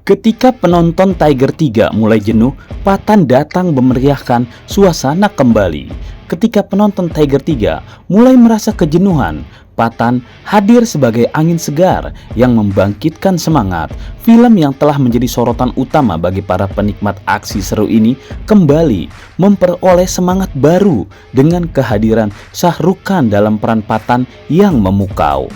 Ketika penonton Tiger 3 mulai jenuh, Pathan datang memeriahkan suasana kembali. Ketika penonton Tiger 3 mulai merasa kejenuhan, Pathan hadir sebagai angin segar yang membangkitkan semangat. Film yang telah menjadi sorotan utama bagi para penikmat aksi seru ini kembali memperoleh semangat baru dengan kehadiran Shah Rukh Khan dalam peran Pathan yang memukau.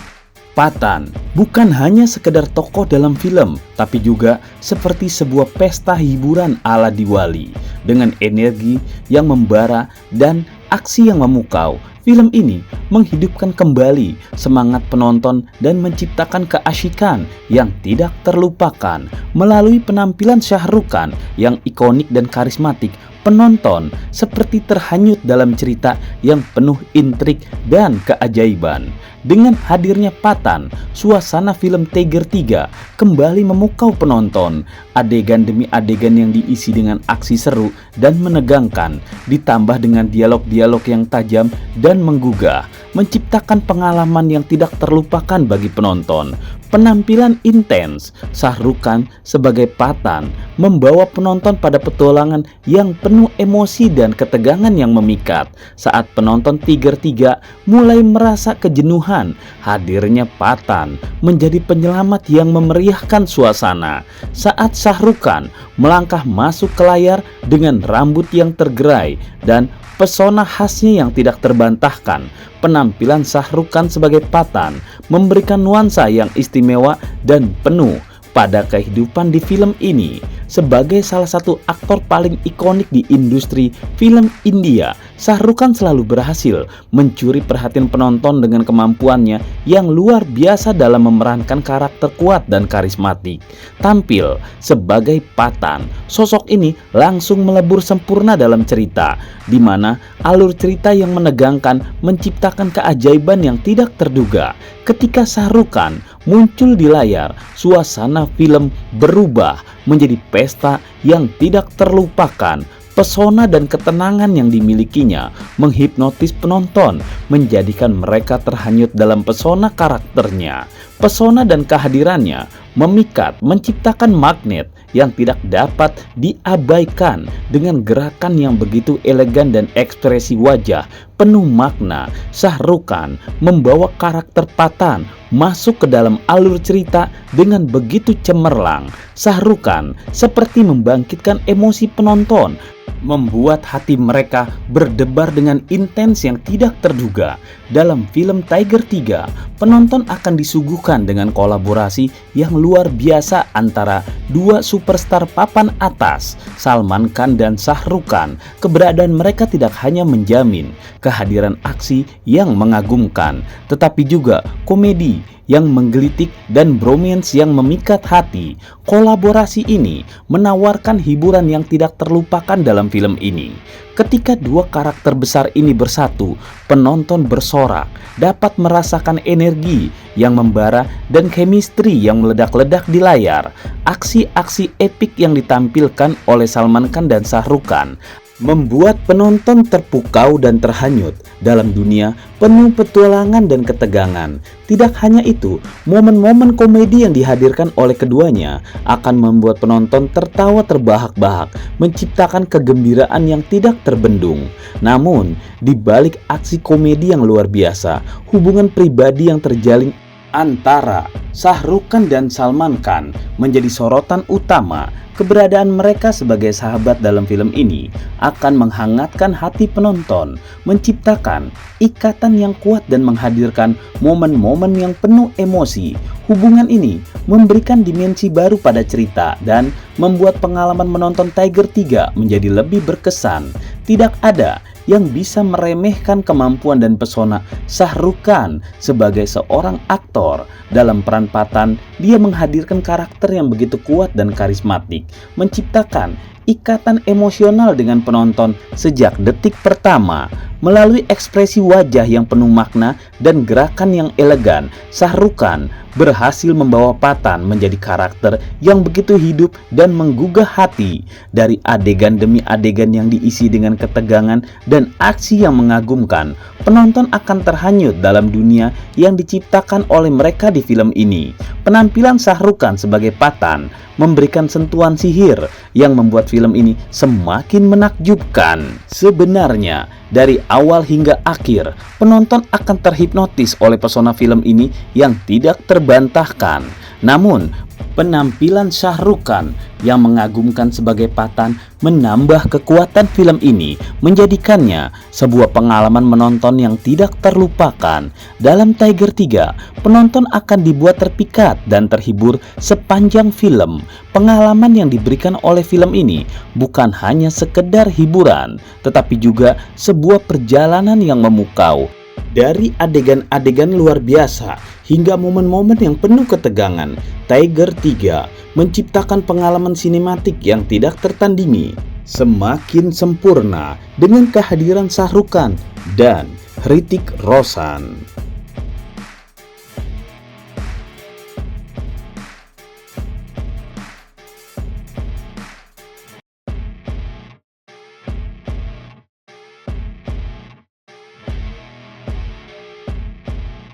Pathan bukan hanya sekedar tokoh dalam film, tapi juga seperti sebuah pesta hiburan ala Diwali. Dengan energi yang membara dan aksi yang memukau, film ini menghidupkan kembali semangat penonton dan menciptakan keasyikan yang tidak terlupakan. Melalui penampilan Shah Rukh Khan yang ikonik dan karismatik, penonton seperti terhanyut dalam cerita yang penuh intrik dan keajaiban. Dengan hadirnya Pathan, suasana film Tiger 3 kembali memukau penonton. Adegan demi adegan yang diisi dengan aksi seru dan menegangkan, ditambah dengan dialog-dialog yang tajam dan menggugah, menciptakan pengalaman yang tidak terlupakan bagi penonton. Penampilan intens Shah Rukh Khan sebagai Pathan membawa penonton pada petualangan yang penuh emosi dan ketegangan yang memikat. Saat penonton Tiger 3 mulai merasa kejenuhan, hadirnya Pathan menjadi penyelamat yang memeriahkan suasana. Saat Shah Rukh Khan melangkah masuk ke layar dengan rambut yang tergerai dan pesona khasnya yang tidak terbantahkan, penampilan Shah Rukh Khan sebagai Pathan memberikan nuansa yang istimewa dan penuh pada kehidupan di film ini. Sebagai salah satu aktor paling ikonik di industri film India, Shah Rukh Khan selalu berhasil mencuri perhatian penonton dengan kemampuannya yang luar biasa dalam memerankan karakter kuat dan karismatik. Tampil sebagai Pathan, sosok ini langsung melebur sempurna dalam cerita, di mana alur cerita yang menegangkan menciptakan keajaiban yang tidak terduga. Ketika Shah Rukh Khan muncul di layar, suasana film berubah menjadi pesta yang tidak terlupakan. Pesona dan ketenangan yang dimilikinya menghipnotis penonton, menjadikan mereka terhanyut dalam pesona karakternya. Pesona dan kehadirannya memikat, menciptakan magnet yang tidak dapat diabaikan. Dengan gerakan yang begitu elegan dan ekspresi wajah penuh makna, Shah Rukh Khan membawa karakter Pathan masuk ke dalam alur cerita dengan begitu cemerlang. Shah Rukh Khan seperti membangkitkan emosi penonton, membuat hati mereka berdebar dengan intens yang tidak terduga. Dalam film Tiger 3, penonton akan disuguhkan dengan kolaborasi yang luar biasa antara dua superstar papan atas, Salman Khan dan Shah Rukh Khan. Keberadaan mereka tidak hanya menjamin kehadiran aksi yang mengagumkan, tetapi juga komedi yang menggelitik dan bromance yang memikat hati. Kolaborasi ini menawarkan hiburan yang tidak terlupakan dalam film ini. Ketika dua karakter besar ini bersatu, penonton bersorak, dapat merasakan energi yang membara dan chemistry yang meledak-ledak di layar. Aksi-aksi epik yang ditampilkan oleh Salman Khan dan Shah Rukh Khan membuat penonton terpukau dan terhanyut dalam dunia penuh petualangan dan ketegangan. Tidak hanya itu, momen-momen komedi yang dihadirkan oleh keduanya akan membuat penonton tertawa terbahak-bahak, menciptakan kegembiraan yang tidak terbendung. Namun, di balik aksi komedi yang luar biasa, hubungan pribadi yang terjalin antara Shah Rukh Khan dan Salman Khan menjadi sorotan utama. Keberadaan mereka sebagai sahabat dalam film ini akan menghangatkan hati penonton, menciptakan ikatan yang kuat dan menghadirkan momen-momen yang penuh emosi. Hubungan ini memberikan dimensi baru pada cerita dan membuat pengalaman menonton Tiger 3 menjadi lebih berkesan. Tidak ada yang bisa meremehkan kemampuan dan pesona Shah Rukh Khan sebagai seorang aktor. Dalam peran Pathan, dia menghadirkan karakter yang begitu kuat dan karismatik, menciptakan ikatan emosional dengan penonton sejak detik pertama. Melalui ekspresi wajah yang penuh makna dan gerakan yang elegan, Shah Rukh Khan berhasil membawa Pathan menjadi karakter yang begitu hidup dan menggugah hati. Dari adegan demi adegan yang diisi dengan ketegangan dan aksi yang mengagumkan, penonton akan terhanyut dalam dunia yang diciptakan oleh mereka di film ini. Penampilan Shah Rukh Khan sebagai Pathan memberikan sentuhan sihir yang membuat film ini semakin menakjubkan. Sebenarnya, dari awal hingga akhir, penonton akan terhipnotis oleh pesona film ini yang tidak terbantahkan. Namun, penampilan Shah Rukh Khan yang mengagumkan sebagai Pathan menambah kekuatan film ini, menjadikannya sebuah pengalaman menonton yang tidak terlupakan. Dalam Tiger 3, penonton akan dibuat terpikat dan terhibur sepanjang film. Pengalaman yang diberikan oleh film ini bukan hanya sekedar hiburan, tetapi juga sebuah perjalanan yang memukau. Dari adegan-adegan luar biasa hingga momen-momen yang penuh ketegangan, Tiger 3 menciptakan pengalaman sinematik yang tidak tertandingi. Semakin sempurna dengan kehadiran Shah Rukh Khan dan Hrithik Roshan.